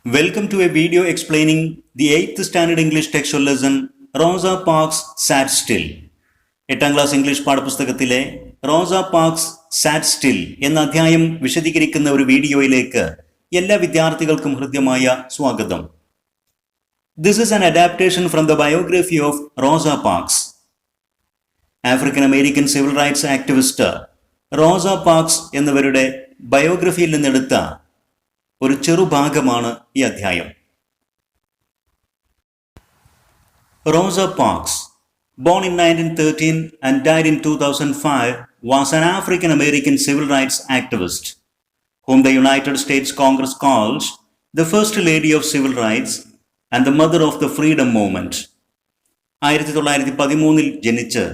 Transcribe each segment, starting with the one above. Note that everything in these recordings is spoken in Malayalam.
Welcome to a video explaining the 8th standard English textual lesson Rosa Parks Sat Still. 8ാം ക്ലാസ് ഇംഗ്ലീഷ് പാഠപുസ്തകത്തിലെ റോസ പാർക്സ് സാറ്റ് സ്റ്റിൽ എന്ന അധ്യായം വിശദീകരിക്കുന്ന ഒരു വീഡിയോയിലേക്ക് എല്ലാ വിദ്യാർത്ഥികൾക്കും ഹൃദ്യമായ സ്വാഗതം. This is an adaptation from the biography of Rosa Parks. African American civil rights activist Rosa Parks എന്നിവരുടെ ബയോഗ്രഫിയിൽ നിന്നെടുത്ത ഒരു ചെറുഭാഗമാണ് ഈ അധ്യായം. Rosa Parks, born in 1913 and died in 2005, was an African American civil rights activist whom the United States Congress calls the First Lady of Civil Rights and the Mother of the Freedom Movement. 1913 ജനിച്ച്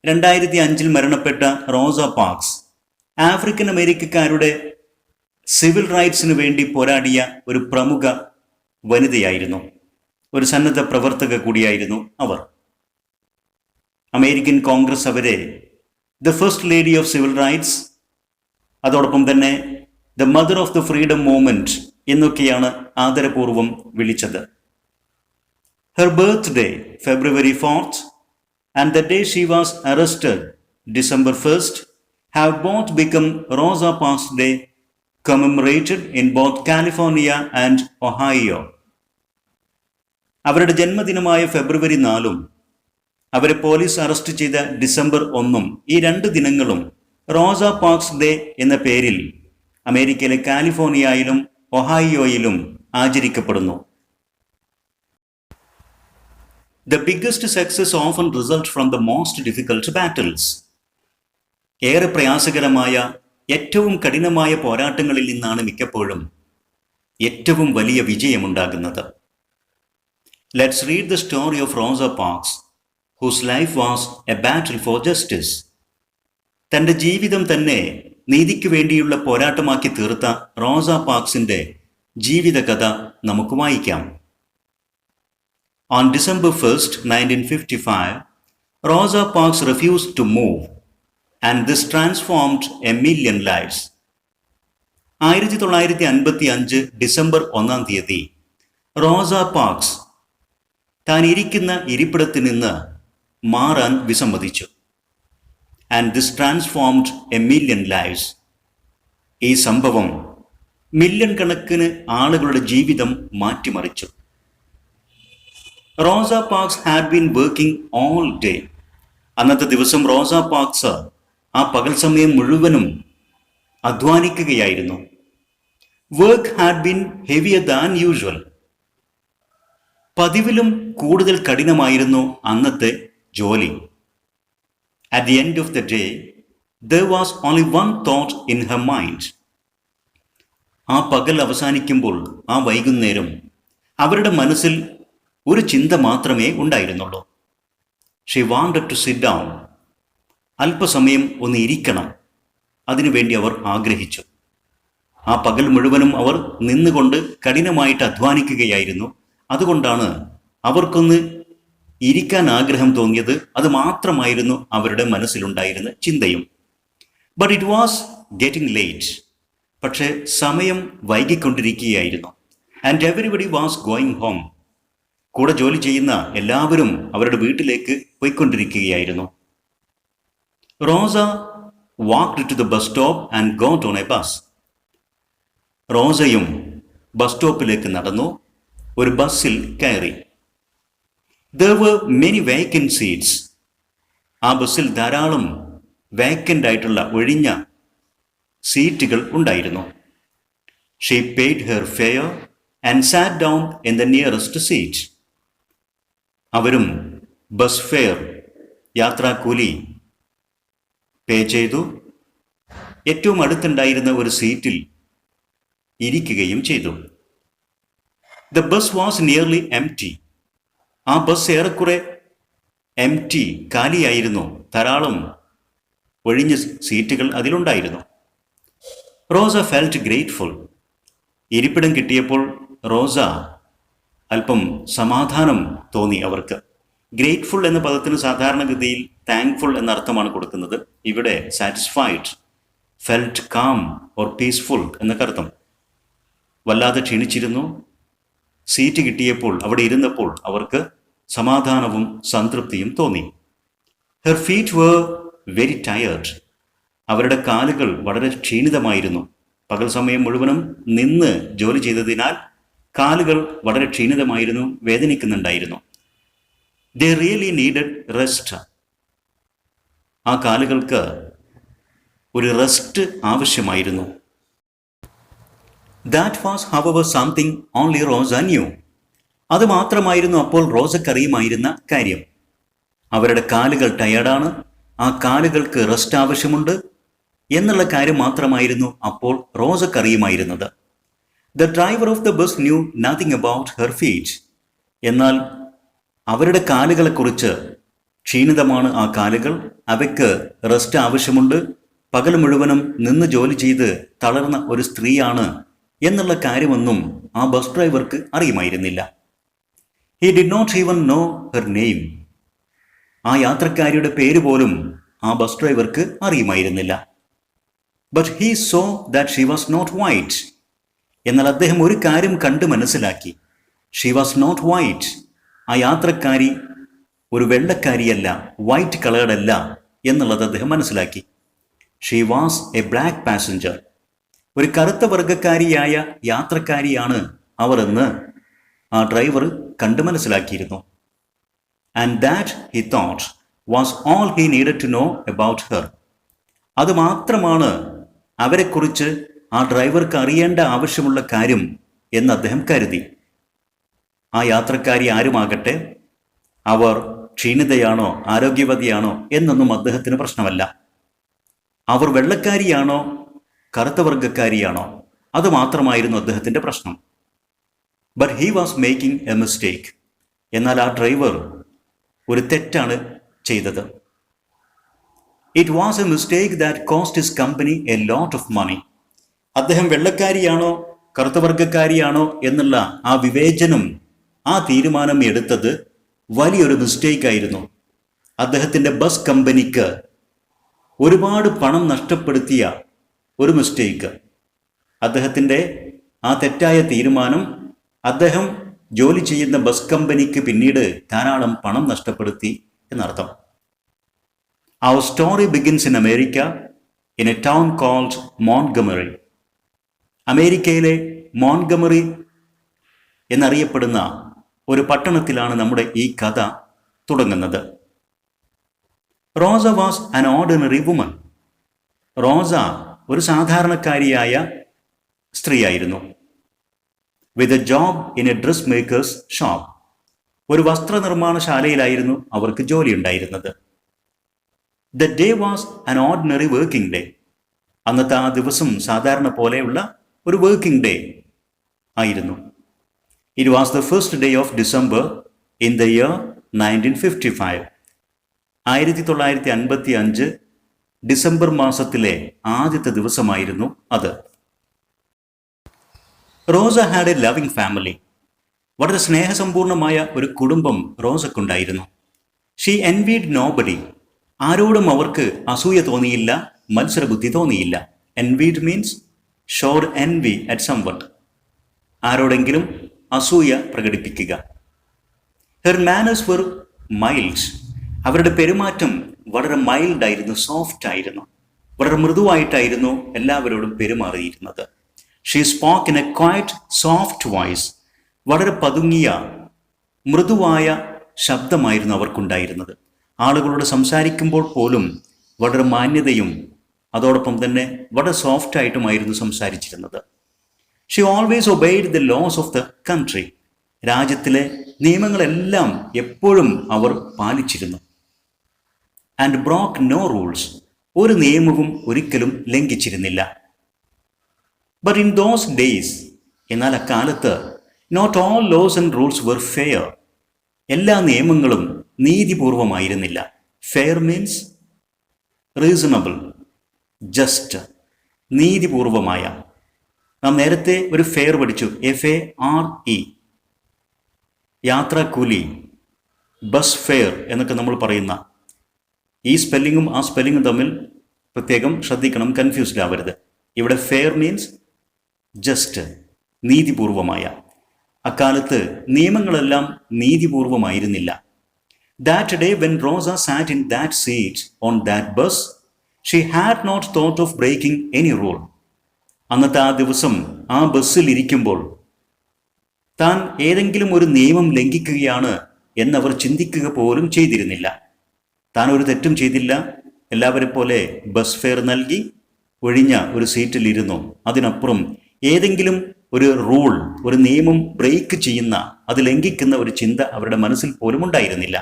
2005 മരണപ്പെട്ട റോസ പാർക്സ് ആഫ്രിക്കൻ അമേരിക്കക്കാരുടെ സിവിൽ റൈറ്റ്സിന് വേണ്ടി പോരാടിയ ഒരു പ്രമുഖ വനിതയായിരുന്നു. ഒരു സന്നദ്ധ പ്രവർത്തക കൂടിയായിരുന്നു അവർ. അമേരിക്കൻ കോൺഗ്രസ് അവരെ the first lady of civil rights, അതോടൊപ്പം തന്നെ the mother of the freedom movement എന്നൊക്കെയാണ് ആദരപൂർവം വിളിച്ചത്. Her birth day February 4th and the day she was arrested, December 1st, have both become Rosa Parks Day, commemorated in both California and Ohio. അവരുടെ ജന്മദിനമായ ഫെബ്രുവരി 4 അവരെ പോലീസ് അറസ്റ്റ് ചെയ്ത ഡിസംബർ 1 ഈ രണ്ട് ദിനങ്ങളും റോസ പാർക്സ് ഡേ എന്ന പേരിൽ അമേരിക്കയിലെ കാലിഫോർണിയയിലും ഒഹായിയോയിലും ആചരിക്കപ്പെടുന്നു. The biggest success often results from the most difficult battles. ഏറെ പ്രയാസകരമായ ഏറ്റവും കഠിനമായ പോരാട്ടങ്ങളിൽ നിന്നാണ് മിക്കപ്പോഴും ഏറ്റവും വലിയ വിജയമുണ്ടാകുന്നത്. Let's read the story of Rosa Parks, whose life was a battle for justice. തൻ്റെ ജീവിതം തന്നെ നീതിക്ക് വേണ്ടിയുള്ള പോരാട്ടമാക്കി തീർത്ത റോസ പാർക്സിന്റെ ജീവിതകഥ നമുക്ക് വായിക്കാം. On December 1st, 1955, Rosa Parks refused to move, and this transformed a million lives. 1955 December 1 Rosa Parks താൻ ഇരിക്കുന്ന ഇരിപ്പിടത്തിൽ നിന്ന് മാറാൻ വിസമ്മതിച്ചു. And this transformed a million lives. ഈ സംഭവം മില്യൺ കണക്കിന് ആളുകളുടെ ജീവിതം മാറ്റിമറിച്ചു. Rosa Parks had been working all day. അന്നത്തെ ദിവസം റോസ പാർക്സ് ആ പകൽ സമയം മുഴുവനും അധ്വാനിക്കുകയായിരുന്നു. Work had been heavier than usual. പതിവിലും കൂടുതൽ കഠിനമായിരുന്നു അന്നത്തെ ജോലി. At the end of the day there was only one thought in her mind. ആ പകൽ അവസാനിക്കുമ്പോൾ, ആ വൈകുന്നേരം അവരുടെ മനസ്സിൽ ഒരു ചിന്ത മാത്രമേ ഉണ്ടായിരുന്നുള്ളൂ. She wanted to sit down. അല്പസമയം ഒന്ന് ഇരിക്കണം. അതിനുവേണ്ടി അവർ ആഗ്രഹിച്ചു. ആ പകൽ മുഴുവനും അവർ നിന്നുകൊണ്ട് കഠിനമായിട്ട് അധ്വാനിക്കുകയായിരുന്നു. അതുകൊണ്ടാണ് അവർക്കൊന്ന് ഇരിക്കാൻ ആഗ്രഹം തോന്നിയത്. അത് മാത്രമായിരുന്നു അവരുടെ മനസ്സിലുണ്ടായിരുന്ന ചിന്തയും. But it was getting late. പക്ഷേ സമയം വൈകിക്കൊണ്ടിരിക്കുകയായിരുന്നു. And everybody was going home. കൂടെ ജോലി ചെയ്യുന്ന എല്ലാവരും അവരുടെ വീട്ടിലേക്ക് പോയിക്കൊണ്ടിരിക്കുകയായിരുന്നു. Rosa walked to the bus stop and got on a bus. റോസയും ബസ് സ്റ്റോപ്പിലേക്ക് നടന്നു, ഒരു ബസ്സിൽ കയറി. There were many vacant seats. ആ ബസ്സിൽ ധാരാളം വേക്കൻ്റ് ആയിട്ടുള്ള ഒഴിഞ്ഞ സീറ്റുകൾ ഉണ്ടായിരുന്നു. She paid her fare and sat down in the nearest seat. അവരും ബസ് ഫെയർ, യാത്രാക്കൂലി പേ ചെയ്തു. ഏറ്റവും അടുത്തുണ്ടായിരുന്ന ഒരു സീറ്റിൽ ഇരിക്കുകയും ചെയ്തു. The bus was nearly empty. ആ ബസ് ഏറെക്കുറെ എംപ്റ്റി, കാലിയായിരുന്നു. ധാരാളം ഒഴിഞ്ഞ സീറ്റുകൾ അതിലുണ്ടായിരുന്നു. റോസ ഫെൽറ്റ് ഗ്രേറ്റ്ഫുൾ. ഇരിപ്പിടം കിട്ടിയപ്പോൾ റോസ അല്പം സമാധാനം തോന്നി അവർക്ക്. ഗ്രേറ്റ്ഫുൾ എന്ന പദത്തിന് സാധാരണഗതിയിൽ താങ്ക്ഫുൾ എന്ന അർത്ഥമാണ് കൊടുക്കുന്നത്. ഇവിടെ satisfied, felt calm or peaceful എന്നൊക്കെ അർത്ഥം. വല്ലാതെ ക്ഷീണിച്ചിരുന്നു, സീറ്റ് കിട്ടിയപ്പോൾ അവിടെ ഇരുന്നപ്പോൾ അവർക്ക് സമാധാനവും സംതൃപ്തിയും തോന്നി. Her feet were very tired. അവരുടെ കാലുകൾ വളരെ ക്ഷീണിതമായിരുന്നു. പകൽ സമയം മുഴുവനും നിന്ന് ജോലി ചെയ്തതിനാൽ കാലുകൾ വളരെ ക്ഷീണിതമായിരുന്നു, വേദനിക്കുന്നുണ്ടായിരുന്നു. They really needed rest. ആ കാലുകൾക്ക് ഒരു റെസ്റ്റ് ആവശ്യമായിരുന്നു. That was hour something only Rosa knew. അത് മാത്രമായിരുന്നു അപ്പോൾ റോസക്കറിയുമായിരുന്ന കാര്യം. അവരുടെ കാലുകൾ ടയേർഡാണ്, ആ കാലുകൾക്ക് റെസ്റ്റ് ആവശ്യമുണ്ട് എന്നുള്ള കാര്യം മാത്രമായിരുന്നു അപ്പോൾ റോസക്കറിയുമായിരുന്നത്. The driver of the bus knew nothing about her feet. എന്നാൽ അവരുടെ കാലുകളെക്കുറിച്ച്, ക്ഷീണിതമാണ് ആ കാലുകൾ, അവയ്ക്ക് റെസ്റ്റ് ആവശ്യമുണ്ട്, പകൽ മുഴുവനും നിന്ന് ജോലി ചെയ്ത് തളർന്ന ഒരു സ്ത്രീയാണ് എന്നുള്ള കാര്യമൊന്നും ആ ബസ് ഡ്രൈവർക്ക് അറിയുമായിരുന്നില്ല. He did not even know her name. ആ യാത്രക്കാരിയുടെ പേര് പോലും ആ ബസ് ഡ്രൈവർക്ക് അറിയുമായിരുന്നില്ല. But he saw that she was not white. എന്നാൽ അദ്ദേഹം ഒരു കാര്യം കണ്ട് മനസ്സിലാക്കി. She was not white. ആ യാത്രക്കാരി ഒരു വെള്ളക്കാരിയല്ല, വൈറ്റ് കളേർഡല്ല എന്നുള്ളത് അദ്ദേഹം മനസ്സിലാക്കി. She was a black passenger. ഒരു കറുത്ത വർഗക്കാരിയായ യാത്രക്കാരിയാണ് അവർ എന്ന് ആ ഡ്രൈവർ കണ്ട് മനസ്സിലാക്കിയിരുന്നു. And that he thought was all he needed to know about her. അത് മാത്രമാണ് അവരെക്കുറിച്ച് ആ ഡ്രൈവർക്ക് അറിയേണ്ട ആവശ്യമുള്ള കാര്യം എന്ന് അദ്ദേഹം കരുതി. ആ യാത്രക്കാരി ആരുമാകട്ടെ, അവർ ക്ഷീണിതയാണോ ആരോഗ്യവതിയാണോ എന്നൊന്നും അദ്ദേഹത്തിന് പ്രശ്നമല്ല. അവർ വെള്ളക്കാരിയാണോ കറുത്ത വർഗക്കാരിയാണോ അത് മാത്രമായിരുന്നു അദ്ദേഹത്തിൻ്റെ പ്രശ്നം. But he was making a mistake. എന്നാൽ ആ ഡ്രൈവർ ഒരു തെറ്റാണ് ചെയ്തത്. It was a mistake that cost his company a lot of money. അദ്ദേഹം വെള്ളക്കാരിയാണോ കറുത്ത വർഗക്കാരിയാണോ എന്നുള്ള ആ വിവേചനം, ആ തീരുമാനം എടുത്തത് വലിയൊരു മിസ്റ്റേക്ക് ആയിരുന്നു. അദ്ദേഹത്തിൻ്റെ ബസ് കമ്പനിക്ക് ഒരുപാട് പണം നഷ്ടപ്പെടുത്തിയ ഒരു മിസ്റ്റേക്ക്. അദ്ദേഹത്തിൻ്റെ ആ തെറ്റായ തീരുമാനം അദ്ദേഹം ജോലി ചെയ്യുന്ന ബസ് കമ്പനിക്ക് പിന്നീട് ധാരാളം പണം നഷ്ടപ്പെടുത്തി എന്നർത്ഥം. Our story begins in America in a town called Montgomery. അമേരിക്കയിലെ മോൺഗമറി എന്നറിയപ്പെടുന്ന ഒരു പട്ടണത്തിലാണ് നമ്മുടെ ഈ കഥ തുടങ്ങുന്നത്. Rosa was an ordinary woman. റോസ ഒരു സാധാരണക്കാരിയായ സ്ത്രീയായിരുന്നു. With a job in a dressmaker's shop. ഒരു വസ്ത്രനിർമ്മാണശാലയിലായിരുന്നു അവർക്ക് ജോലി ഉണ്ടായിരുന്നത്. The day was an ordinary working day. അന്നത്തെ ആ ദിവസം സാധാരണ പോലെയുള്ള ഒരു വർക്കിംഗ് ഡേ ആയിരുന്നു. It was the first day of December in the year 1955. 1955 December മാസത്തിലെ ആദ്യത്തെ ദിവസമായിരുന്നു അത്. Rosa had a loving family. വളരെ സ്നേഹസമ്പൂർണമായ ഒരു കുടുംബം റോസക്കുണ്ടായിരുന്നു. She എൻവീഡ് nobody. ആരോടും അവർക്ക് അസൂയ തോന്നിയില്ല, മത്സരബുദ്ധി തോന്നിയില്ല. Envied means showed envy at someone. ആരോടെങ്കിലും അസൂയ പ്രകടിപ്പിക്കുക. Her manners were mild. അവരുടെ പെരുമാറ്റം വളരെ മൈൽഡ് ആയിരുന്നു, സോഫ്റ്റ് ആയിരുന്നു, വളരെ മൃദുവായിട്ടായിരുന്നു എല്ലാവരോടും പെരുമാറിയിരുന്നത്. She spoke in a quiet soft voice. വളരെ പതുങ്ങിയ മൃദുവായ ശബ്ദമായിരുന്നു അവർക്കുണ്ടായിരുന്നത്. ആളുകളോട് സംസാരിക്കുമ്പോൾ പോലും വളരെ മാന്യതയും അതോടൊപ്പം തന്നെ വളരെ സോഫ്റ്റ് ആയിട്ടുമായിരുന്നു സംസാരിച്ചിരുന്നത്. She always obeyed the laws of the country. രാജ്യത്തിലെ നിയമങ്ങളെല്ലാം എപ്പോഴും അവർ പാലിച്ചിരുന്നു. And broke no rules. ഒരു നിയമവും ഒരിക്കലും ലംഘിച്ചിരുന്നില്ല. ബട്ട് ഇൻ ദോസ് ഡേയ്സ്, എന്നാൽ അക്കാലത്ത്, not all laws and rules were fair. എല്ലാ നിയമങ്ങളും നീതിപൂർവമായിരുന്നില്ല. ഫെയർ മീൻസ് റീസണബിൾ, ജസ്റ്റ്, നീതിപൂർവമായ. നാം നേരത്തെ ഒരു ഫെയർ പഠിച്ചു, FARE. യാത്രാക്കൂലി, ബസ് ഫെയർ എന്നൊക്കെ നമ്മൾ പറയുന്ന ഈ സ്പെല്ലിങ്ങും ആ സ്പെല്ലിങ്ങും തമ്മിൽ പ്രത്യേകം ശ്രദ്ധിക്കണം, കൺഫ്യൂസ്ഡ് ആവരുത്. ഇവിടെ ഫെയർ മീൻസ് ജസ്റ്റ്, നീതിപൂർവമായ. അക്കാലത്ത് നിയമങ്ങളെല്ലാം നീതിപൂർവമായിരുന്നില്ല. That day when Rosa sat in that seat on that bus, she had not thought of breaking any rule. അന്നത്തെ ആ ദിവസം ആ ബസ്സിൽ ഇരിക്കുമ്പോൾ താൻ ഏതെങ്കിലും ഒരു നിയമം ലംഘിക്കുകയാണ് എന്നവർ ചിന്തിക്കുക പോലും ചെയ്തിരുന്നില്ല. താൻ ഒരു തെറ്റും ചെയ്തില്ല. എല്ലാവരെ പോലെ ബസ് ഫെയർ നൽകി ഒഴിഞ്ഞ ഒരു സീറ്റിലിരുന്നു. അതിനപ്പുറം ഏതെങ്കിലും ഒരു റൂൾ, ഒരു നിയമം ബ്രേക്ക് ചെയ്യുന്ന, അത് ലംഘിക്കുന്ന ഒരു ചിന്ത അവരുടെ മനസ്സിൽ പോലും ഉണ്ടായിരുന്നില്ല.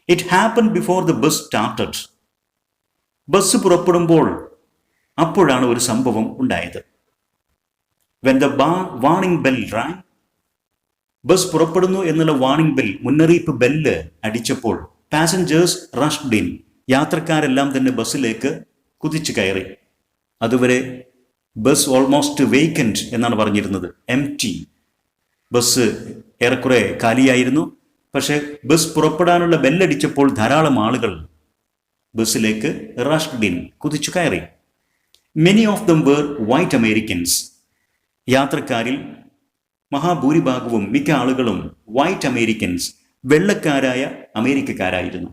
It happened before the bus started. Bus പുറപ്പെടുമ്പോൾ അപ്പോഴാണ് ഒരു സംഭവം ഉണ്ടായത്. When the warning bell rang, bus പുറപ്പെടുന്നു എന്നുള്ള വാർണിംഗ് ബെൽ, മുന്നറിയിപ്പ് ബെല്ല് അടിച്ചപ്പോൾ പാസഞ്ചേഴ്സ് റഷ്ഡ് ഇൻ, യാത്രക്കാരെല്ലാം തന്നെ ബസ്സിലേക്ക് കുതിച്ചു കയറി. അതുവരെ ബസ് ഓൾമോസ്റ്റ് വേക്കൻറ്റ് എന്നാണ് പറഞ്ഞിരുന്നത്, എംപ്റ്റി. ബസ് ഏറെക്കുറെ കാലിയായിരുന്നു. പക്ഷേ ബസ് പുറപ്പെടാനുള്ള ബെല്ലടിച്ചപ്പോൾ ധാരാളം ആളുകൾ ബസ്സിലേക്ക് റഷ്ഡ് ഇൻ, കുതിച്ചു കയറി. Many of them were white Americans. യാത്രക്കാരിൽ മഹാഭൂരിഭാഗവും, മിക്ക ആളുകളും വൈറ്റ് അമേരിക്കൻസ്, വെള്ളക്കാരായ അമേരിക്കക്കാരായിരുന്നു.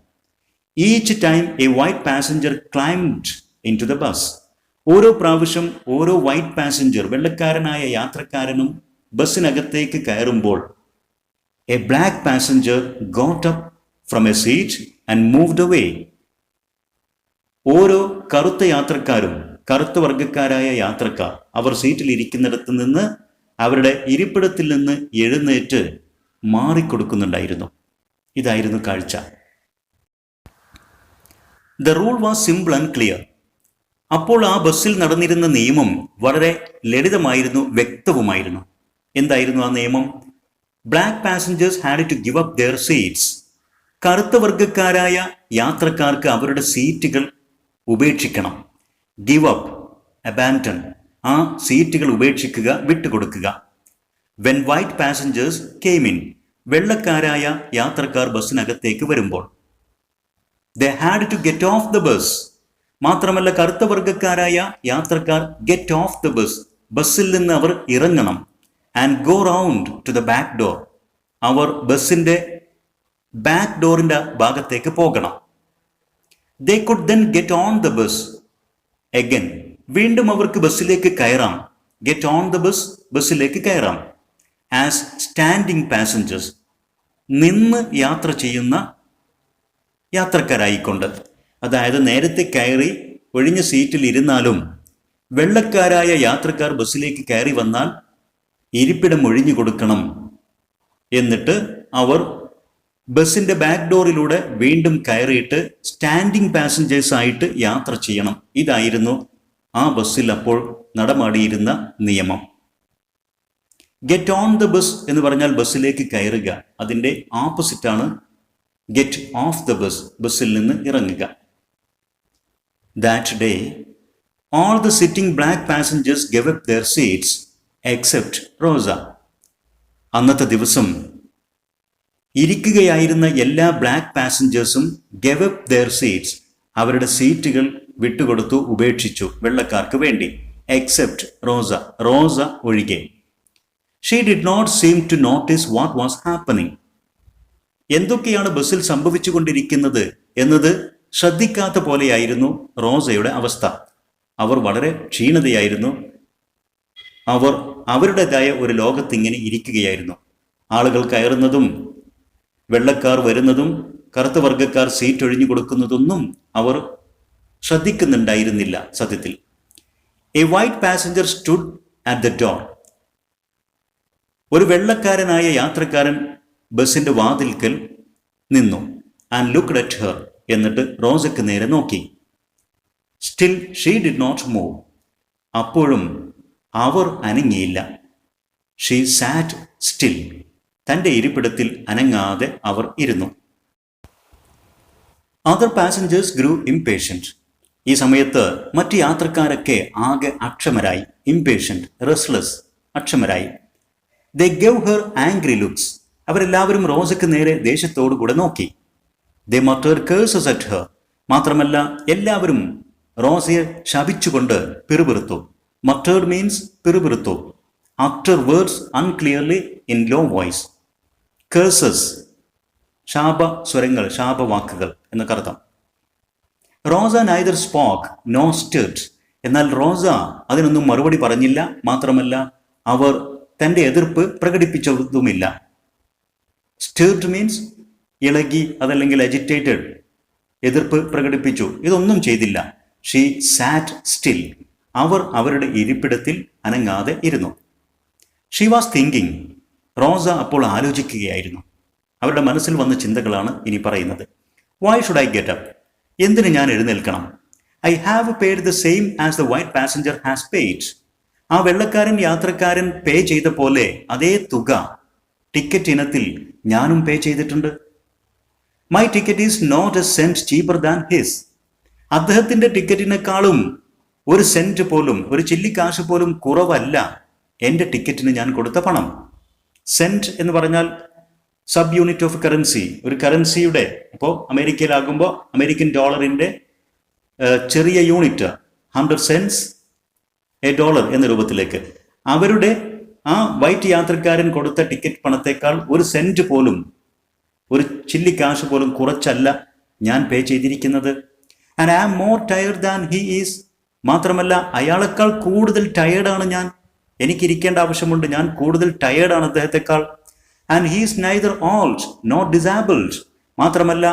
Each time a white passenger climbed in to the bus. ഓരോ പ്രാവശ്യം ഓരോ വൈറ്റ് പാസഞ്ചർ, വെള്ളക്കാരനായ യാത്രക്കാരനും ബസ്സിനകത്തേക്ക് കയറുമ്പോൾ a black passenger got up from a seat and moved away. ഓരോ കറുത്ത യാത്രക്കാരും, കറുത്ത വർഗക്കാരായ യാത്രക്കാർ, അവർ സീറ്റിൽ ഇരിക്കുന്നിടത്ത് നിന്ന്, അവരുടെ ഇരിപ്പിടത്തിൽ നിന്ന് എഴുന്നേറ്റ് മാറിക്കൊടുക്കുന്നുണ്ടായിരുന്നു. ഇതായിരുന്നു കാഴ്ച. The rule was simple and clear. അപ്പോൾ ആ ബസ്സിൽ നടന്നിരുന്ന നിയമം വളരെ ലളിതമായിരുന്നു, വ്യക്തവുമായിരുന്നു. എന്തായിരുന്നു ആ നിയമം? Black passengers had to give up their seats. കറുത്ത വർഗക്കാരായ യാത്രക്കാർക്ക് അവരുടെ സീറ്റുകൾ ഉപേക്ഷിക്കണം. ഗിവ് അപ്പ്, അബാൻഡൺ, ആ സീറ്റുകൾ ഉപേക്ഷിക്കുക, വിട്ടുകൊടുക്കുക. When white passengers came in, വെള്ളക്കാരായ യാത്രക്കാർ ബസ്സിനകത്തേക്ക് വരുമ്പോൾ they had to get off the bus. മാത്രമല്ല കറുത്ത വർഗക്കാരായ യാത്രക്കാർ ഗെറ്റ് ഓഫ് ദ ബസ്, ബസ്സിൽ നിന്ന് അവർ ഇറങ്ങണം. And go round to the back door, അവർ ബസ്സിൻ്റെ ബാക്ക് ഡോറിൻ്റെ ഭാഗത്തേക്ക് പോകണം. They could then get on the bus again, വീണ്ടും അവർക്ക് ബസ്സിലേക്ക് കയറാം. ഗെറ്റ് ഓൺ ദ ബസ്, ബസ്സിലേക്ക് കയറാം. ആസ് സ്റ്റാൻഡിങ് പാസഞ്ചേഴ്സ്, നിന്ന് യാത്ര ചെയ്യുന്ന യാത്രക്കാരായിക്കൊണ്ട്. അതായത് നേരത്തെ കയറി ഒഴിഞ്ഞ സീറ്റിൽ ഇരുന്നാലും വെള്ളക്കാരായ യാത്രക്കാർ ബസ്സിലേക്ക് കയറി വന്നാൽ ഇരിപ്പിടം ഒഴിഞ്ഞു കൊടുക്കണം. എന്നിട്ട് അവർ ബസ്സിൻ്റെ ബാക്ക് ഡോറിലൂടെ വീണ്ടും കയറിയിട്ട് സ്റ്റാൻഡിങ് പാസഞ്ചേഴ്സ് ആയിട്ട് യാത്ര ചെയ്യണം. ഇതായിരുന്നു ആ ബസ്സിൽ അപ്പോൾ നടമാടിയിരുന്ന നിയമം. ഗെറ്റ് ഓൺ ദ ബസ് എന്ന് പറഞ്ഞാൽ ബസ്സിലേക്ക് കയറുക. അതിൻ്റെ ഓപ്പോസിറ്റാണ് ഗെറ്റ് ഓഫ് ദ ബസ്, ബസ്സിൽ നിന്ന് ഇറങ്ങുക. That day all the sitting black passengers gave up their seats except Rosa. അന്നത്തെ ദിവസം ഇരിക്കുകയായിരുന്ന എല്ലാ black പാസഞ്ചേഴ്സും gave up their seats, അവരുടെ സീറ്റുകൾ വിട്ടുകൊടുത്തു, ഉപേക്ഷിച്ചു, വെള്ളക്കാർക്ക് വേണ്ടി. except Rosa, റോസ ഒഴികെ. she did not seem to notice what was happening. എന്തൊക്കെയാണ് ബസ്സിൽ സംഭവിച്ചു കൊണ്ടിരിക്കുന്നത് എന്നത് ശ്രദ്ധിക്കാത്ത പോലെയായിരുന്നു റോസയുടെ അവസ്ഥ. അവർ വളരെ ക്ഷീണിതയായിരുന്നു. അവർ അവരുടേതായ ഒരു ലോകത്തിങ്ങനെ ഇരിക്കുകയായിരുന്നു. ആളുകൾ കയറുന്നതും വെള്ളക്കാർ വരുന്നതും കറുത്ത വർഗക്കാർ സീറ്റ് ഒഴിഞ്ഞു കൊടുക്കുന്നതൊന്നും അവർ ശ്രദ്ധിക്കുന്നുണ്ടായിരുന്നില്ല. സത്യത്തിൽ A white passenger stood at the door. ഒരു വെള്ളക്കാരനായ യാത്രക്കാരൻ ബസ്സിന്റെ വാതിൽക്കൽ നിന്നു. ആൻഡ് ലുക്ക്ഡ് അറ്റ് ഹെർ, എന്നിട്ട് റോസയ്ക്ക് നേരെ നോക്കി. Still she did not move. അപ്പോഴും അവർ അനങ്ങിയില്ല. ഷീ സാറ്റ് സ്റ്റിൽ, തൻ്റെ ഇരിപ്പിടത്തിൽ അനങ്ങാതെ അവർ ഇരുന്നു. Other passengers grew impatient. ഈ സമയത്ത് മറ്റ് യാത്രക്കാരൊക്കെ ആകെ അക്ഷമരായി. ഇംപേഷ്യൻറ്റ്, റെസ്റ്റ്ലെസ്, അക്ഷമരായി. They gave her angry looks. അവരെല്ലാവരും റോസയ്ക്ക് നേരെ ദേഷ്യത്തോടു കൂടെ നോക്കി. They muttered curses at her. മാത്രമല്ല എല്ലാവരും റോസയെ ശപിച്ചുകൊണ്ട് പിറുപിറുത്തു. മട്ടേർഡ് മീൻസ് പിറുപിറുത്തു. utter words unclearly in low voice. Curses, ശാപസ്വരങ്ങൾ, ശാപവാക്കുകൾ എന്നൊക്കെ അർത്ഥം. റോസ neither spoke nor stirred. എന്നാൽ റോസ അതിനൊന്നും മറുപടി പറഞ്ഞില്ല, മാത്രമല്ല അവർ തൻ്റെ എതിർപ്പ് പ്രകടിപ്പിച്ചതുമില്ല. സ്റ്റിർഡ് മീൻസ് ഇളകി, അതല്ലെങ്കിൽ അജിറ്റേറ്റഡ്, എതിർപ്പ് പ്രകടിപ്പിച്ചു. ഇതൊന്നും ചെയ്തില്ല. She sat still. അവർ അവരുടെ ഇരിപ്പിടത്തിൽ അനങ്ങാതെ ഇരുന്നു. She was thinking. റോസ അപ്പോൾ ആലോചിക്കുകയായിരുന്നു. അവരുടെ മനസ്സിൽ വന്ന ചിന്തകളാണ് ഇനി പറയുന്നത്. Why should I get up? എന്തിന് ഞാൻ എഴുന്നേൽക്കണം? I have paid the same as the white passenger has paid. ആ വെള്ളക്കാരൻ യാത്രക്കാരൻ പേ ചെയ്ത പോലെ അതേ തുക ടിക്കറ്റ് ഇനത്തിൽ ഞാനും പേ ചെയ്തിട്ടുണ്ട്. My ticket is not a cent cheaper than his. അദ്ദേഹത്തിന്റെ ടിക്കറ്റിനേക്കാളും ഒരു സെന്റ് പോലും, ഒരു ചില്ലിക്കാശ് പോലും കുറവല്ല എൻ്റെ ടിക്കറ്റിന് ഞാൻ കൊടുത്ത പണം. സെന്റ് എന്ന് പറഞ്ഞാൽ സബ് യൂണിറ്റ് ഓഫ് കറൻസി, ഒരു കറൻസിയുടെ, ഇപ്പോൾ അമേരിക്കയിലാകുമ്പോൾ അമേരിക്കൻ ഡോളറിൻ്റെ ചെറിയ യൂണിറ്റ് 100 സെൻസ് എ ഡോളർ എന്ന രൂപത്തിലേക്ക്. അവരുടെ ആ വൈറ്റ് യാത്രക്കാരൻ കൊടുത്ത ടിക്കറ്റ് പണത്തേക്കാൾ ഒരു സെന്റ് പോലും, ഒരു ചില്ലിക്കാശ് പോലും കുറച്ചല്ല ഞാൻ പേ ചെയ്തിരിക്കുന്നത്. And I am more tired than he is. മാത്രമല്ല അയാളെക്കാൾ കൂടുതൽ ടയേർഡാണ് ഞാൻ. എനിക്കിരിക്കേണ്ട ആവശ്യമുണ്ട്, ഞാൻ കൂടുതൽ ടയേർഡാണ് അദ്ദേഹത്തെക്കാൾ. And he is neither old not disabled. മാത്രമല്ല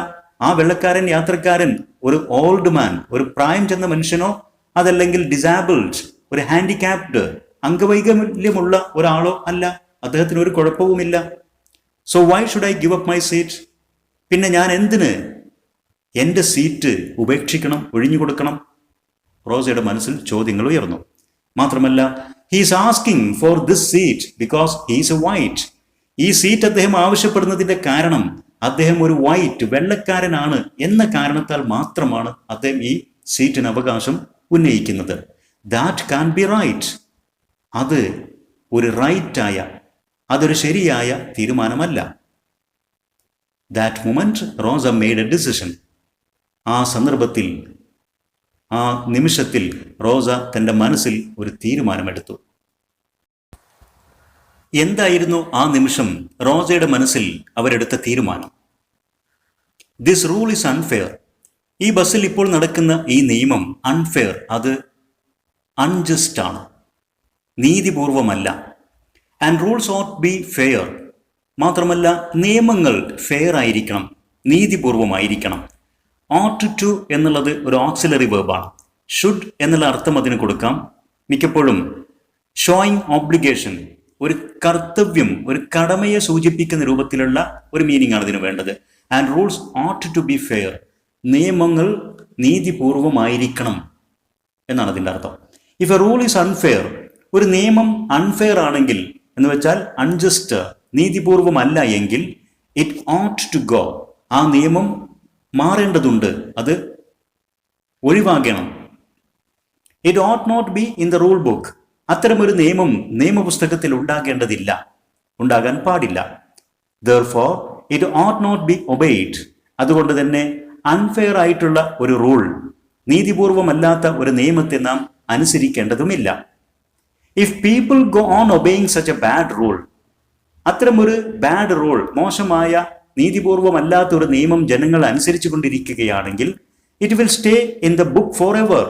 ആ വെള്ളക്കാരൻ യാത്രക്കാരൻ ഒരു ഓൾഡ് മാൻ, ഒരു പ്രായം ചെന്ന മനുഷ്യനോ അതല്ലെങ്കിൽ ഡിസാബിൾഡ്, ഒരു ഹാൻഡിക്യാപ്ഡ്, അംഗവൈകല്യമുള്ള ഒരാളോ അല്ല. അദ്ദേഹത്തിന് ഒരു കുഴപ്പവുമില്ല. So Y should I give up my seat? പിന്നെ ഞാൻ എന്തിന് എൻ്റെ സീറ്റ് ഉപേക്ഷിക്കണം, ഒഴിഞ്ഞു കൊടുക്കണം? റോസയുടെ മനസ്സിൽ ചോദ്യങ്ങൾ ഉയർന്നു. മാത്രമല്ല he's asking for this seat because he's A white. ഈ സീറ്റ് അദ്ദേഹം ആവശ്യപ്പെടുന്നതിന്റെ കാരണം അദ്ദേഹം ഒരു വൈറ്റ്, വെള്ളക്കാരനാണ് എന്ന കാരണത്താൽ മാത്രമാണ് അദ്ദേഹം ഈ സീറ്റിന് അവകാശം ഉന്നയിക്കുന്നത്. That can be right. അത് ഒരു റൈറ്റായ, അതൊരു ശരിയായ തീരുമാനമല്ല. That moment Rosa made a decision. ആ സന്ദർഭത്തിൽ, ആ നിമിഷത്തിൽ റോസ തൻ്റെ മനസ്സിൽ ഒരു തീരുമാനമെടുത്തു. എന്തായിരുന്നു ആ നിമിഷം റോസയുടെ മനസ്സിൽ അവരെടുത്ത തീരുമാനം? This rule is unfair. ഈ ബസ്സിൽ ഇപ്പോൾ നടക്കുന്ന ഈ നിയമം അൺഫെയർ, അത് അൺജസ്റ്റ് ആണ്, നീതിപൂർവമല്ല. And rules ought be fair. മാത്രമല്ല നിയമങ്ങൾ ഫെയർ ആയിരിക്കണം, നീതിപൂർവമായിരിക്കണം. ഓട്ട് ടു എന്നുള്ളത് ഒരു ഓക്സിലറി വേർബാണ്. ഷുഡ് എന്നുള്ള അർത്ഥം അതിന് കൊടുക്കാം. മിക്കപ്പോഴും ഷോയിങ് ഓബ്ലിഗേഷൻ, ഒരു കർത്തവ്യം, ഒരു കടമയെ സൂചിപ്പിക്കുന്ന രൂപത്തിലുള്ള ഒരു മീനിങ് ആണ് ഇതിന് വേണ്ടത്. And rules ought to be fair. നിയമങ്ങൾ നീതിപൂർവമായിരിക്കണം എന്നാണ് അതിൻ്റെ അർത്ഥം. If a rule is unfair, ഒരു നിയമം അൺഫെയർ ആണെങ്കിൽ, എന്ന് വെച്ചാൽ അൺജസ്റ്റ്, നീതിപൂർവമല്ല എങ്കിൽ, ഇറ്റ് ഓട്ട് ടു ഗോ. ആ നിയമം മാറേണ്ടതുണ്ട്, അത് ഒഴിവാക്കണം. It ought not be in the rule book. അത്തരമൊരു നിയമം നിയമപുസ്തകത്തിൽ ഉണ്ടാകേണ്ടതില്ല, ഉണ്ടാകാൻ പാടില്ല. Therefore, it ought not be obeyed. അതുകൊണ്ട് തന്നെ അൺഫെയർ ആയിട്ടുള്ള ഒരു റൂൾ, നീതിപൂർവമല്ലാത്ത ഒരു നിയമത്തെ നാം അനുസരിക്കേണ്ടതുമില്ല. If people go on obeying such a bad rule, അത്തരമൊരു ബാഡ് റൂൾ, മോശമായ നീതിപൂർവമല്ലാത്ത ഒരു നിയമം ജനങ്ങൾ അനുസരിച്ചു കൊണ്ടിരിക്കുകയാണെങ്കിൽ, it will stay in the book for ever.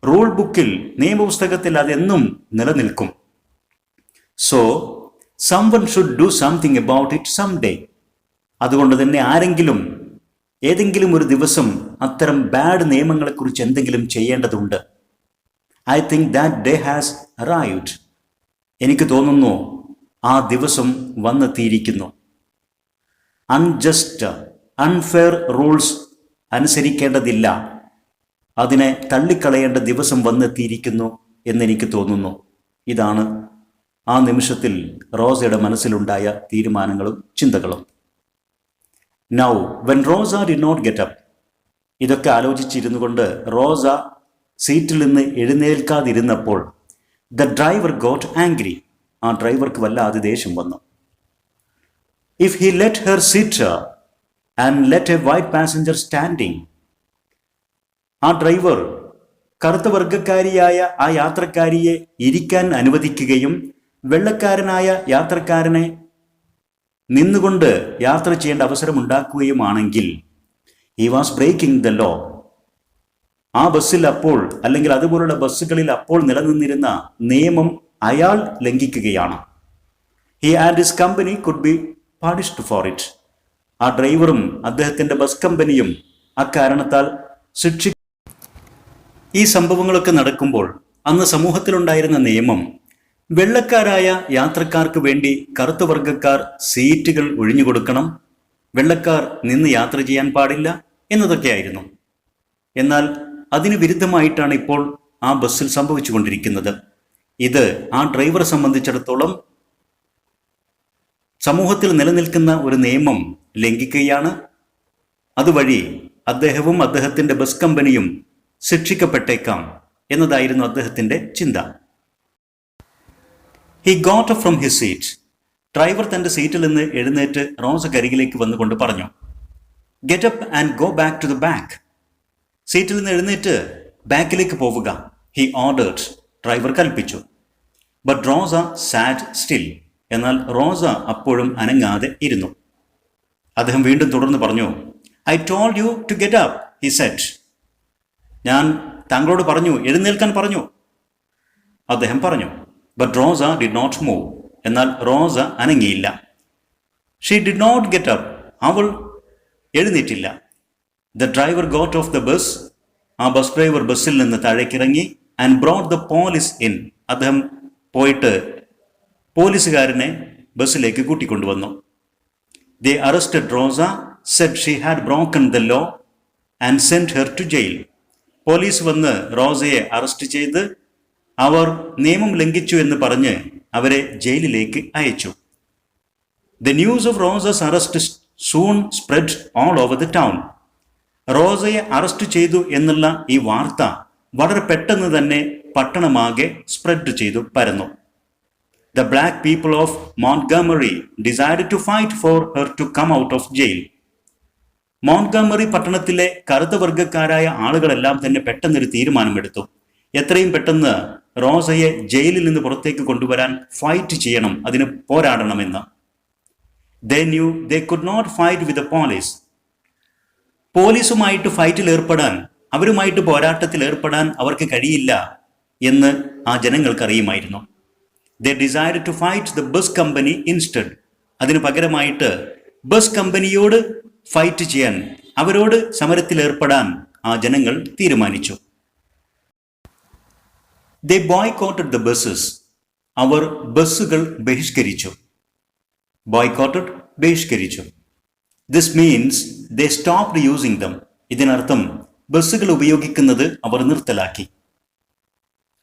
Rule ബുക്കിൽ, നിയമപുസ്തകത്തിൽ അതെന്നും നിലനിൽക്കും. So someone should do something about it some day. അതുകൊണ്ട് തന്നെ ആരെങ്കിലും ഏതെങ്കിലും ഒരു ദിവസം അത്തരം ബാഡ് നിയമങ്ങളെക്കുറിച്ച് എന്തെങ്കിലും ചെയ്യേണ്ടതുണ്ട്. I think that day has arrived. എനിക്ക് തോന്നുന്നു ആ ദിവസം വന്നെത്തിയിരിക്കുന്നു. അൺജസ്റ്റ്, അൺഫെയർ റൂൾസ് അനുസരിക്കേണ്ടതില്ല, അതിനെ തള്ളിക്കളയേണ്ട ദിവസം വന്നെത്തിയിരിക്കുന്നു എന്നെനിക്ക് തോന്നുന്നു. ഇതാണ് ആ നിമിഷത്തിൽ റോസയുടെ മനസ്സിലുണ്ടായ തീരുമാനങ്ങളും ചിന്തകളും. Now when Rosa did not get up, ഇതൊക്കെ ആലോചിച്ചിരുന്നു കൊണ്ട് റോസ സീറ്റിൽ നിന്ന് എഴുന്നേൽക്കാതിരുന്നപ്പോൾ, ദ ഡ്രൈവർ ഗോട്ട് ആംഗ്രി. ആ ഡ്രൈവർക്ക് വല്ലാതെ ദേഷ്യം വന്നു. If he let her sit and let a white passenger standing, ആ ഡ്രൈവർ കറുത്ത വർഗക്കാരിയായ ആ യാത്രക്കാരിയെ ഇരിക്കാൻ അനുവദിക്കുകയും വെള്ളക്കാരനായ യാത്രക്കാരനെ നിന്നുകൊണ്ട് യാത്ര ചെയ്യേണ്ട അവസരം ഉണ്ടാക്കുകയുമാണെങ്കിൽ he was breaking the law. ആ ബസ്സിൽ അപ്പോൾ അല്ലെങ്കിൽ അതുപോലുള്ള ബസ്സുകളിൽ അപ്പോൾ നിലനിന്നിരുന്ന നിയമം അയാൾ ലംഘിക്കുകയാണ്. He and his company could be punished for it. ആ ഡ്രൈവറും അദ്ദേഹത്തിന്റെ ബസ് കമ്പനിയും അക്കാരണത്താൽ ഈ സംഭവങ്ങളൊക്കെ നടക്കുമ്പോൾ അന്ന് സമൂഹത്തിലുണ്ടായിരുന്ന നിയമം വെള്ളക്കാരായ യാത്രക്കാർക്ക് വേണ്ടി കറുത്ത വർഗക്കാർ സീറ്റുകൾ ഒഴിഞ്ഞുകൊടുക്കണം, വെള്ളക്കാർ നിന്ന് യാത്ര ചെയ്യാൻ പാടില്ല എന്നതൊക്കെയായിരുന്നു. എന്നാൽ അതിന് വിരുദ്ധമായിട്ടാണ് ഇപ്പോൾ ആ ബസ്സിൽ സംഭവിച്ചുകൊണ്ടിരിക്കുന്നത്. ഇത് ആ ഡ്രൈവറെ സംബന്ധിച്ചിടത്തോളം സമൂഹത്തിൽ നിലനിൽക്കുന്ന ഒരു നിയമം ലംഘിക്കുകയാണ്. അതുവഴി അദ്ദേഹവും അദ്ദേഹത്തിന്റെ ബസ് കമ്പനിയും ശിക്ഷിക്കപ്പെട്ടേക്കാം എന്നതായിരുന്നു അദ്ദേഹത്തിന്റെ ചിന്ത. He got up from his seat. Driver തന്റെ സീറ്റിൽ നിന്ന് എഴുന്നേറ്റ് റോസക്കരികിലേക്ക് വന്നുകൊണ്ട് പറഞ്ഞു, get up and go back to the back. സീറ്റിൽ നിന്ന് എഴുന്നേറ്റ് ബാക്കിലേക്ക് പോവുക. He ordered. ഡ്രൈവർ കൽപ്പിച്ചു. But Rosa sat still. എന്നാൽ റോസ അപ്പോഴും അനങ്ങാതെ ഇരുന്നു. അദ്ദേഹം വീണ്ടും തുടർന്ന് പറഞ്ഞു, I told you to get up, he said. ഞാൻ താങ്കളോട് പറഞ്ഞു, എഴുന്നേൽക്കാൻ പറഞ്ഞു, അദ്ദേഹം പറഞ്ഞു. But Rosa did not move. എന്നാൽ റോസ അനങ്ങിയില്ല. She did not get up. അവൾ എഴുന്നേറ്റില്ല. The driver got off the bus. ആ ബസ് ഡ്രൈവർ ബസ്സിൽ നിന്ന് താഴേക്കിറങ്ങി. And brought the police in. അദ്ദേഹം പോയിട്ട് പോലീസുകാരനെ ബസ്സിലേക്ക് കൂട്ടിക്കൊണ്ടുവന്നു. They arrested Rosa, said she had broken the law and sent her to jail. Police വന്ന് റോസയെ അറസ്റ്റ് ചെയ്ത് അവർ നിയമം ലംഘിച്ചു എന്ന് പറഞ്ഞ് അവരെ ജയിലിലേക്ക് അയച്ചു. The news of Rosa's arrest soon spread all over the town. റോസയെ അറസ്റ്റ് ചെയ്തു എന്നുള്ള ഈ വാർത്ത വളരെ പെട്ടെന്ന് തന്നെ പട്ടണമാകെ സ്പ്രെഡ് ചെയ്തു പരന്നു. The black people of Montgomery decided to fight for her to come out of jail. മോൺഗമറി പട്ടണത്തിലെ കറുത്ത വർഗക്കാരായ ആളുകളെല്ലാം തന്നെ പെട്ടെന്നൊരു തീരുമാനമെടുത്തു. എത്രയും പെട്ടെന്ന് റോസയെ ജയിലിൽ നിന്ന് പുറത്തേക്ക് കൊണ്ടുവരാൻ ഫൈറ്റ് ചെയ്യണം, അതിന് പോരാടണമെന്ന്. They knew they could not fight with the police. പോലീസുമായിട്ട് ഫൈറ്റിൽ ഏർപ്പെടാൻ, അവരുമായിട്ട് പോരാട്ടത്തിൽ ഏർപ്പെടാൻ അവർക്ക് കഴിയില്ല എന്ന് ആ ജനങ്ങൾക്കറിയുമായിരുന്നു. They decided to fight the bus company instead. അതിന് പകരമായിട്ട് ബസ് കമ്പനിയോട് ഫൈറ്റ് ചെയ്യാൻ, അവരോട് സമരത്തിൽ ഏർപ്പെടാൻ ആ ജനങ്ങൾ തീരുമാനിച്ചു. They boycotted the buses. അവർ ബസ്സുകൾ ബഹിഷ്കരിച്ചു. Boycotted, ബഹിഷ്കരിച്ചു. This means they stopped using them. ഇതിനർത്ഥം ബസ്സുകൾ ഉപയോഗിക്കുന്നത് അവർ നിർത്തലാക്കി.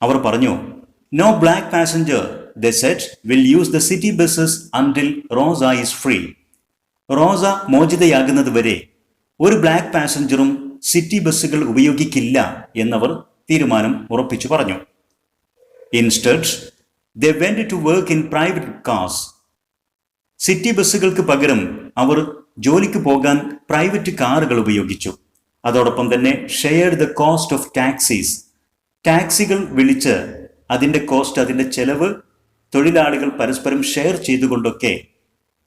അവർ പറഞ്ഞു, no black passenger, they said, will use the city buses until Rosa is free. റോസ മോചിതയാകുന്നത് വരെ ഒരു ബ്ലാക്ക് പാസഞ്ചറും സിറ്റി ബസ്സുകൾ ഉപയോഗിക്കില്ല എന്നവർ തീരുമാനം ഉറപ്പിച്ചു പറഞ്ഞു. Instead they went to work in private cars. City ബസ്സുകൾക്ക് പകരം അവർ ജോലിക്ക് പോകാൻ പ്രൈവറ്റ് കാറുകൾ ഉപയോഗിച്ചു. അതോടൊപ്പം തന്നെ shared the cost of taxis. ടാക്സികൾ വിളിച്ച് അതിൻ്റെ കോസ്റ്റ്, അതിൻ്റെ ചെലവ് തൊഴിലാളികൾ പരസ്പരം ഷെയർ ചെയ്തുകൊണ്ടൊക്കെ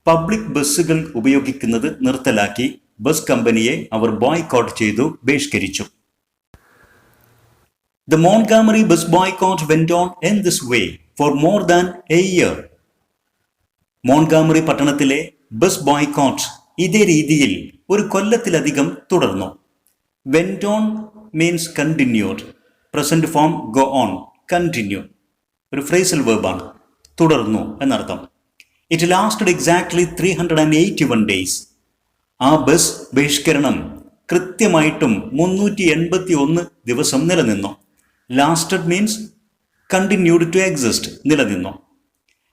പബ്ലിക് ബസ്സുകൾ ഉപയോഗിക്കുന്നത് നിർത്തലാക്കി. ബസ് കമ്പനിയെ അവർ ബോയ്കോട്ട് ചെയ്തു, ബഹിഷ്കരിച്ചു. The Montgomery bus boycott went on in this way for more than a year. മോൺഗാമറി പട്ടണത്തിലെ ബസ് ബോയ്കോട്ട് ഇതേ രീതിയിൽ ഒരു കൊല്ലത്തിലധികം തുടർന്നു. Went on means continued. Present form go on, continue. ഒരു ഫ്രേസൽ വെർബാണ്, തുടർന്നു എന്നർത്ഥം. It lasted exactly 381 days. ആ ബസ് ബഹിഷ്കരണം കൃത്യമായിട്ടും 381 ദിവസം നിലനിന്നു. Lasted means continued to exist, നിലനിന്നു.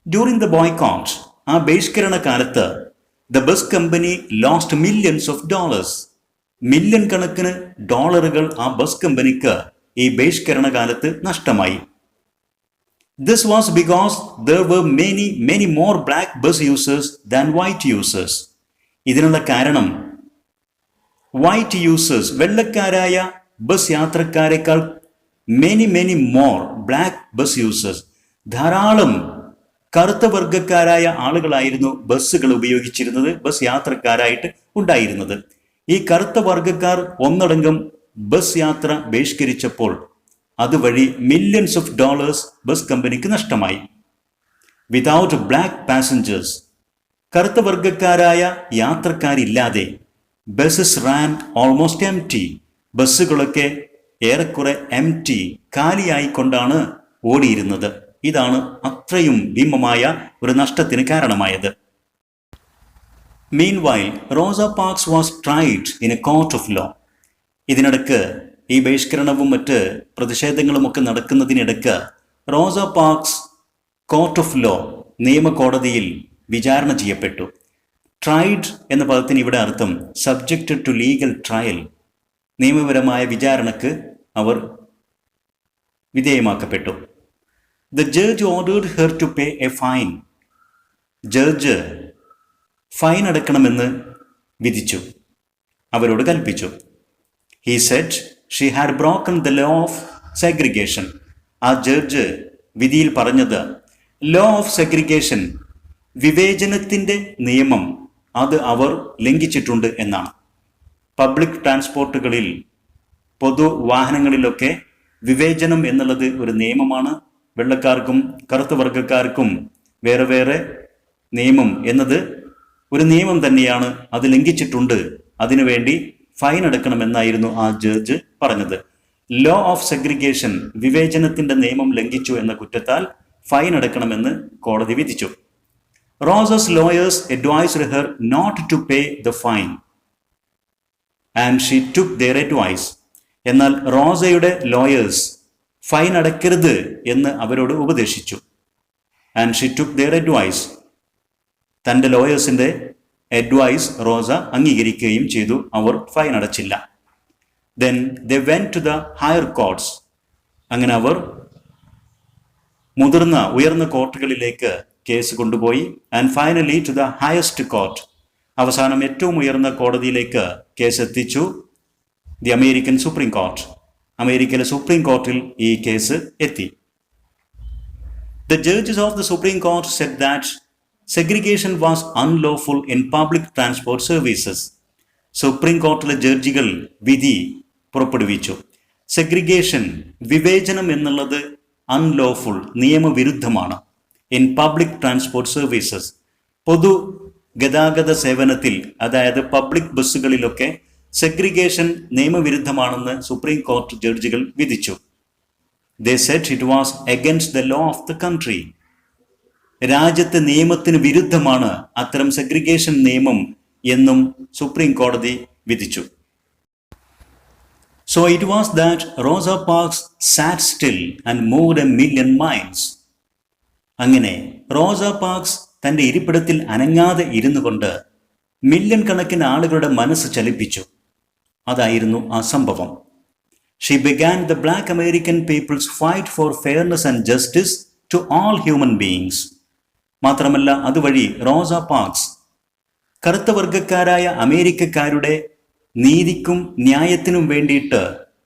ഡ്യൂറിംഗ് ദ ബോയ്കോട്ട്, ആ ബഹിഷ്കരണ കാലത്ത് the bus company lost millions of dollars. Million കണക്കിന് ഡോളറുകൾ ആ ബസ് കമ്പനിക്ക് ഈ ബഹിഷ്കരണ കാലത്ത് നഷ്ടമായി. This was because there were many more black bus users than white users. ഇതിനുള്ള കാരണം വൈറ്റ് യൂസേഴ്സ്, വെള്ളക്കാരായ ബസ് യാത്രക്കാരെക്കാൾ many more black bus users, ധാരാളം കറുത്ത വർഗക്കാരായ ആളുകളായിരുന്നു ബസ്സുകൾ ഉപയോഗിച്ചിരുന്നത്, ബസ് യാത്രക്കാരായിട്ട് ഉണ്ടായിരുന്നത്. ഈ കറുത്ത വർഗക്കാർ ഒന്നടങ്കം ബസ് യാത്ര ബഹിഷ്കരിച്ചപ്പോൾ അതുവഴി മില്യൺസ് ഓഫ് ഡോളേഴ്സ് ബസ് കമ്പനിക്ക് നഷ്ടമായി. വിതൗട്ട് ബ്ലാക്ക് പാസഞ്ചേഴ്സ്, കറുത്ത വർഗക്കാരായ യാത്രക്കാരില്ലാതെ ബസ്സസ് റാൻ ഓൾമോസ്റ്റ് എംറ്റി. ബസ്സുകളൊക്കെ ഏറെക്കുറെ എംറ്റി, കാലിയായിക്കൊണ്ടാണ് ഓടിയിരുന്നത്. ഇതാണ് അത്രയും ഭീമമായ ഒരു നഷ്ടത്തിന് കാരണമായത്. Meanwhile Rosa Parks was tried in a court of law. ഇതിനിടക്ക് ഈ ബഹിഷ്കരണവും മറ്റ് പ്രതിഷേധങ്ങളുമൊക്കെ നടക്കുന്നതിനിടക്ക് Rosa Parks court of law, നിയമകോടതിയിൽ വിചാരണ ചെയ്യപ്പെട്ടു. ട്രൈഡ് എന്ന പദത്തിന് ഇവിടെ അർത്ഥം സബ്ജക്റ്റഡ് ടു ലീഗൽ ട്രയൽ, നിയമപരമായ വിചാരണക്ക് അവർ വിധേയമാക്കപ്പെട്ടു. The judge ordered her to pay a fine. Judge fine അടക്കണമെന്ന് വിധിച്ചു, അവരോട് കൽപ്പിച്ചു. He said she had broken the law of segregation. ആ ജഡ്ജ് വിധിയിൽ പറഞ്ഞത് ലോ ഓഫ് സെഗ്രിഗേഷൻ, വിവേചനത്തിൻ്റെ നിയമം, അത് അവർ ലംഘിച്ചിട്ടുണ്ട് എന്നാണ്. പബ്ലിക് ട്രാൻസ്പോർട്ടുകളിൽ, പൊതുവാഹനങ്ങളിലൊക്കെ വിവേചനം എന്നുള്ളത് ഒരു നിയമമാണ്. വെള്ളക്കാർക്കും കറുത്ത വർഗക്കാർക്കും വേറെ വേറെ നിയമം എന്നത് ഒരു നിയമം തന്നെയാണ്. അത് ലംഘിച്ചിട്ടുണ്ട്, അതിനുവേണ്ടി ഫൈൻ അടക്കണമെന്നായിരുന്നു ആ ജഡ്ജ് പറഞ്ഞത്. ലോ ഓഫ് സെഗ്രിഗേഷൻ, വിവേചനത്തിന്റെ നിയമം ലംഘിച്ചു എന്ന കുറ്റത്താൽ ഫൈൻ അടക്കണമെന്ന് കോടതി വിധിച്ചു. Rosa's lawyers advised her not to pay the fine and she took their advice. എന്നാൽ റോസയുടെ ലോയേഴ്സ് ഫൈൻ അടയ്ക്കരുത് എന്ന് അവരോട് ഉപദേശിച്ചു. And she took their advice, തൻ്റെ ലോയേഴ്സിൻ്റെ അഡ്വൈസ് റോസ അംഗീകരിക്കുകയും ചെയ്തു. അവർ ഫൈൻ അടച്ചില്ല. Then they went to the higher courts. അങ്ങനെ അവർ ഉയർന്ന കോർട്ടുകളിലേക്ക് കേസ് കൊണ്ടുപോയി. And finally to the highest court, അവസാനം ഏറ്റവും ഉയർന്ന കോടതിയിലേക്ക് കേസ് എത്തിച്ചു. ദി അമേരിക്കൻ സുപ്രീം കോർട്ട്, അമേരിക്കയിലെ സുപ്രീം കോർട്ടിൽ ഈ കേസ് എത്തി. The judges of the Supreme Court said that segregation was unlawful in public transport services. Supreme കോർട്ടിലെ ജഡ്ജികൾ വിധി പുറപ്പെടുവിച്ചു. സെഗ്രിഗേഷൻ, വിവേചനം എന്നുള്ളത് അൺലോഫുൾ, നിയമവിരുദ്ധമാണ്. ഇൻ പബ്ലിക് ട്രാൻസ്പോർട്ട് സർവീസസ്, പൊതു ഗതാഗത സേവനത്തിൽ, അതായത് പബ്ലിക് ബസ്സുകളിലൊക്കെ സെഗ്രിഗേഷൻ നിയമവിരുദ്ധമാണെന്ന് സുപ്രീം കോർട്ട് ജഡ്ജികൾ വിധിച്ചു. They said it was against the law of the country. രാജ്യത്തെ നിയമത്തിന് വിരുദ്ധമാണ് അത്തരം സെഗ്രിഗേഷൻ നിയമം എന്നും സുപ്രീം കോടതി വിധിച്ചു. So it was that Rosa Parks sat still and moved a million miles. അങ്ങനെ റോസ പാർക്സ് തൻ്റെ ഇരിപ്പിടത്തിൽ അനങ്ങാതെ ഇരുന്നു കൊണ്ട് മില്യൺ കണക്കിന് ആളുകളുടെ മനസ്സ് ചലിപ്പിച്ചു. അതായിരുന്നു ആ സംഭവം. She began the Black American people's fight for fairness and justice to all human beings. മാത്രമല്ല, അതുവഴി റോസ പാർക്സ് കറുത്ത വർഗക്കാരായ അമേരിക്കക്കാരുടെ നീതിക്കും ന്യായത്തിനും വേണ്ടിയിട്ട്,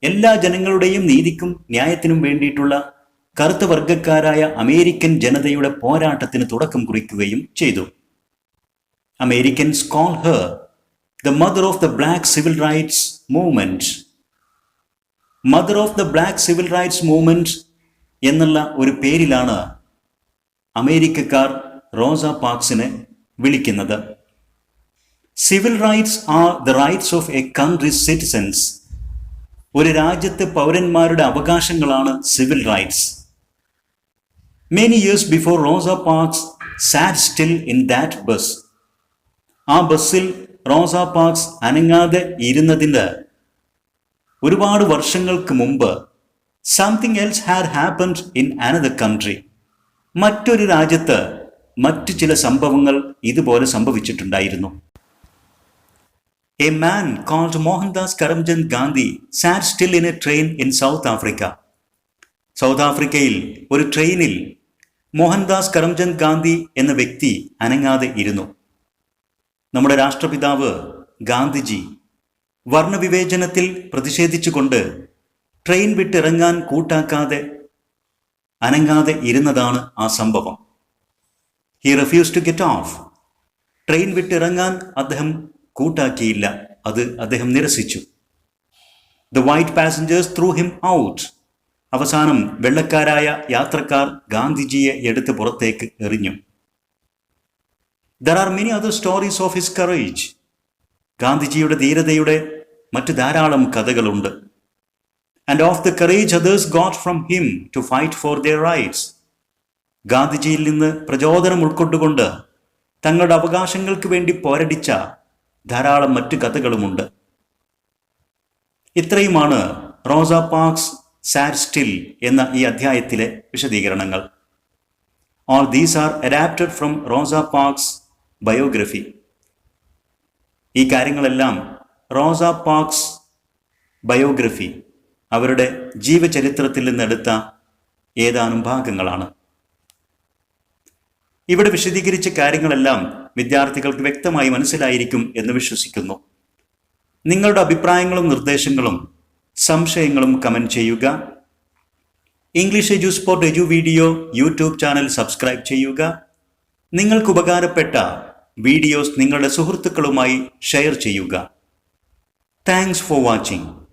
എല്ലാ ജനങ്ങളുടെയും നീതിക്കും ന്യായത്തിനും വേണ്ടിയിട്ടുള്ള കറുത്ത വർഗക്കാരായ അമേരിക്കൻ ജനതയുടെ പോരാട്ടത്തിന് തുടക്കം കുറിക്കുകയും ചെയ്തു. Americans call her the mother of the Black Civil Rights Movement. Mother of the black civil rights movement എന്നുള്ള ഒരു പേരിലാണ് അമേരിക്കക്കാർ റോസ പാർക്സിനെ വിളിക്കുന്നത്. Civil rights are the rights of a country's citizens. ഒരു രാജ്യത്തെ പൗരന്മാരുടെ അവകാശങ്ങളാണ് civil rights. Many years before Rosa Parks sat still in that bus. ആ ബസ്സിൽ റോസ പാർക്സ് അനങ്ങാതെ ഇരുന്നതിൻ്റെ ഒരുപാട് വർഷങ്ങൾക്ക് മുമ്പ് something else had happened in another country. മറ്റൊരു രാജ്യത്ത് മറ്റു ചില സംഭവങ്ങൾ ഇതുപോലെ സംഭവിച്ചിട്ടുണ്ടായിരുന്നു. A man called Mohandas Karamchand Gandhi SAT still in A train in south Africa. South ആഫ്രിക്കയിൽ ഒരു ട്രെയിനിൽ മോഹൻദാസ് കരംചന്ദ് ഗാന്ധി എന്ന വ്യക്തി അനങ്ങാതെ ഇരുന്നു. നമ്മുടെ രാഷ്ട്രപിതാവ് ഗാന്ധിജി വർണ്ണവിവേചനത്തിൽ പ്രതിഷേധിച്ചുകൊണ്ട് ട്രെയിൻ വിട്ടിറങ്ങാൻ കൂട്ടാക്കാതെ അനങ്ങാതെ ഇരുന്നതാണ് ആ സംഭവം. He refused to get off. Train വിട്ടിറങ്ങാൻ അദ്ദേഹം കൂട്ടാക്കിയില്ല. അത് അദ്ദേഹം നിരസിച്ചു. The white passengers threw him out. അവസാനം വെള്ളക്കാരായ യാത്രക്കാർ ഗാന്ധിജിയെ എടുത്ത് പുറത്തേക്ക് എറിഞ്ഞു. There are many other stories of his courage. ഗാന്ധിജിയുടെ ധീരതയുടെ മറ്റ് ധാരാളം കഥകളുണ്ട്. And of the courage others got from him to fight for their rights. ഗാന്ധിജിയിൽ നിന്ന് പ്രചോദനം ഉൾക്കൊണ്ടുകൊണ്ട് തങ്ങളുടെ അവകാശങ്ങൾക്ക് വേണ്ടി പോരടിച്ച ധാരാളം മറ്റ് കഥകളുമുണ്ട്. ഇത്രയുമാണ് റോസ പാർക്സ് സാഡ് സ്റ്റിൽ എന്ന ഈ അധ്യായത്തിലെ വിശദീകരണങ്ങൾ. All these are adapted from Rosa Parks' biography. ഈ കാര്യങ്ങളെല്ലാം റോസ പാർക്സ് ബയോഗ്രഫി, അവരുടെ ജീവചരിത്രത്തിൽ നിന്നെടുത്ത ഏതാനും ഭാഗങ്ങളാണ്. ഇവിടെ വിശദീകരിച്ച കാര്യങ്ങളെല്ലാം വിദ്യാർത്ഥികൾക്ക് വ്യക്തമായി മനസ്സിലായിരിക്കും എന്ന് വിശ്വസിക്കുന്നു. നിങ്ങളുടെ അഭിപ്രായങ്ങളും നിർദ്ദേശങ്ങളും സംശയങ്ങളും കമൻറ്റ് ചെയ്യുക. ഇംഗ്ലീഷ് എജുസ്പോർട്ട് എജു വീഡിയോ യൂട്യൂബ് ചാനൽ സബ്സ്ക്രൈബ് ചെയ്യുക. നിങ്ങൾക്ക് ഉപകാരപ്പെട്ട വീഡിയോസ് നിങ്ങളുടെ സുഹൃത്തുക്കളുമായി ഷെയർ ചെയ്യുക. Thanks for watching.